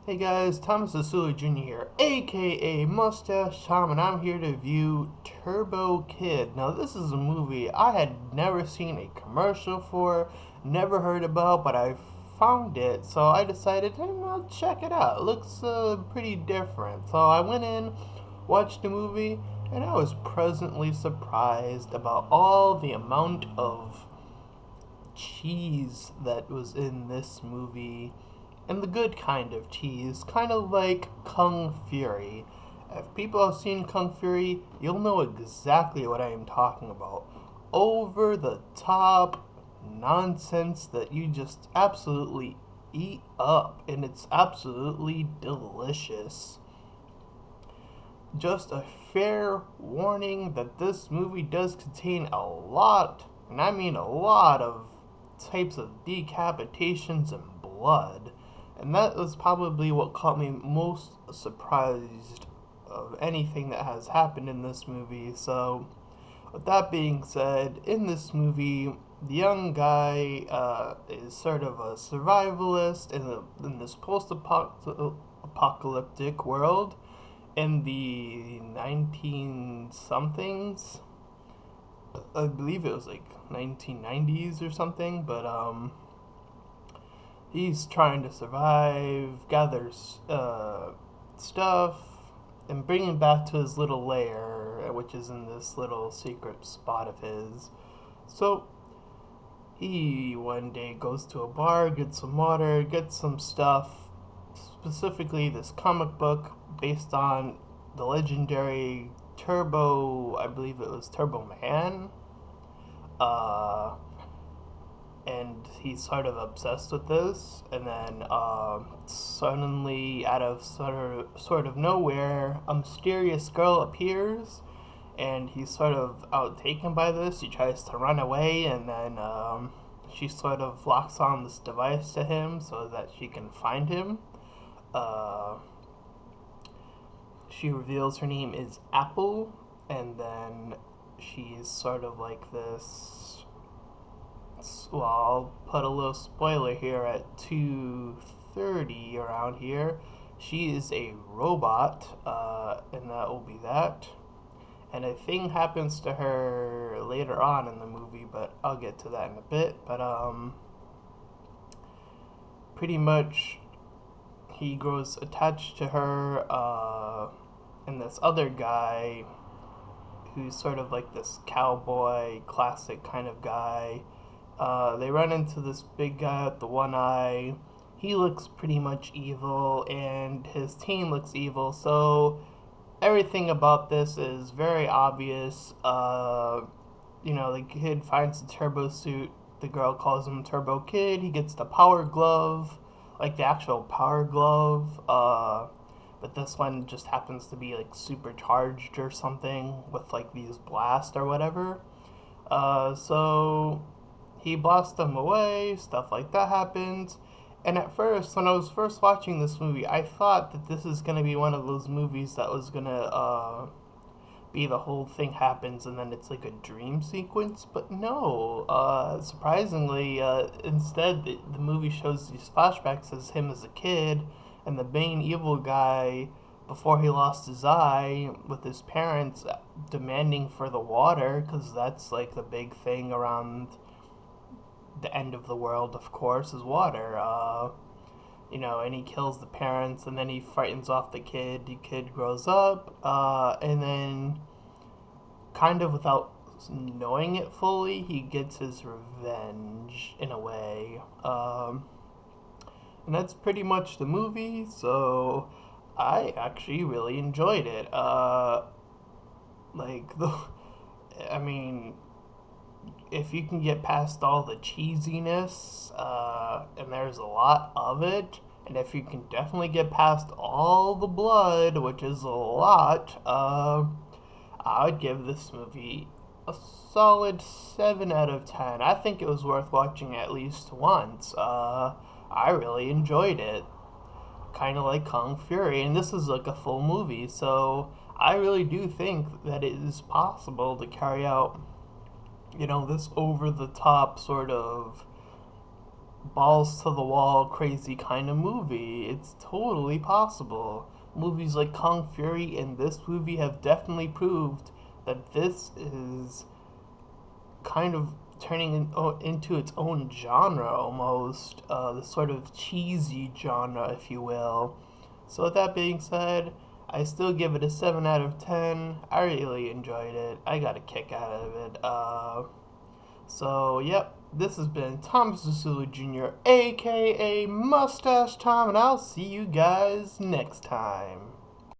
Hey guys, Thomas Asula Jr. here, aka Mustached Tom, and I'm here to review Turbo Kid. Now, this is a movie I had never seen a commercial for, never heard about, but I found it, so I decided, I'll check it out. It looks pretty different. So I went in, watched the movie, and I was pleasantly surprised about all the amount of cheese that was in this movie, and the good kind of cheese, kind of like Kung Fury. If people have seen Kung Fury, you'll know exactly what I am talking about. Over the top nonsense that you just absolutely eat up, and it's absolutely delicious. Just a fair warning that this movie does contain a lot, and I mean a lot, of types of decapitations and blood. And that was probably what caught me most surprised of anything that has happened in this movie. So, with that being said, in this movie, the young guy is sort of a survivalist in this post apocalyptic world in the 19 somethings. I believe it was like 1990s or something, but he's trying to survive, gather stuff, and bring him back to his little lair, which is in this little secret spot of his. So he one day goes to a bar, gets some water, gets some stuff, specifically this comic book based on the legendary Turbo, I believe it was Turbo Man. Uh, and he's sort of obsessed with this. And then suddenly, out of sort of nowhere, a mysterious girl appears, and he's sort of outtaken by this. He tries to run away, and then she sort of locks on this device to him so that she can find him. Uh, she reveals her name is Apple, and then she's sort of like this. Well, I'll put a little spoiler here at 2:30 around here. She is a robot, and that will be that. And a thing happens to her later on in the movie, but I'll get to that in a bit. But pretty much he grows attached to her, and this other guy who's sort of like this cowboy, classic kind of guy. They run into this big guy with the one eye. He looks pretty much evil, and his team looks evil, so everything about this is very obvious. The kid finds the turbo suit. The girl calls him Turbo Kid. He gets the power glove, like the actual power glove. But this one just happens to be like supercharged or something with like these blasts or whatever. So he blasts them away. Stuff like that happens. And at first, when I was first watching this movie, I thought that this is gonna be one of those movies that was gonna be the whole thing happens and then it's like a dream sequence. But no, surprisingly, instead the movie shows these flashbacks as him as a kid, and the main evil guy before he lost his eye with his parents demanding for the water, because that's like the big thing around the end of the world, of course, is water. And he kills the parents, and then he frightens off the kid. The kid grows up, and then, kind of without knowing it fully, he gets his revenge in a way. And that's pretty much the movie. So I actually really enjoyed it. Like the, I mean, if you can get past all the cheesiness, and there's a lot of it, and if you can definitely get past all the blood, which is a lot, I would give this movie a solid 7 out of 10. I think it was worth watching at least once. I really enjoyed it. Kind of like Kung Fury, and this is like a full movie, so I really do think that it is possible to carry out this over the top sort of balls to the wall, crazy kind of movie. It's totally possible. Movies like Kung Fury and this movie have definitely proved that this is kind of turning into its own genre almost, the sort of cheesy genre, if you will. So, with that being said, I still give it a 7 out of 10. I really enjoyed it. I got a kick out of it. Yep, this has been Thomas Zasulu Jr., aka Mustache Tom, and I'll see you guys next time.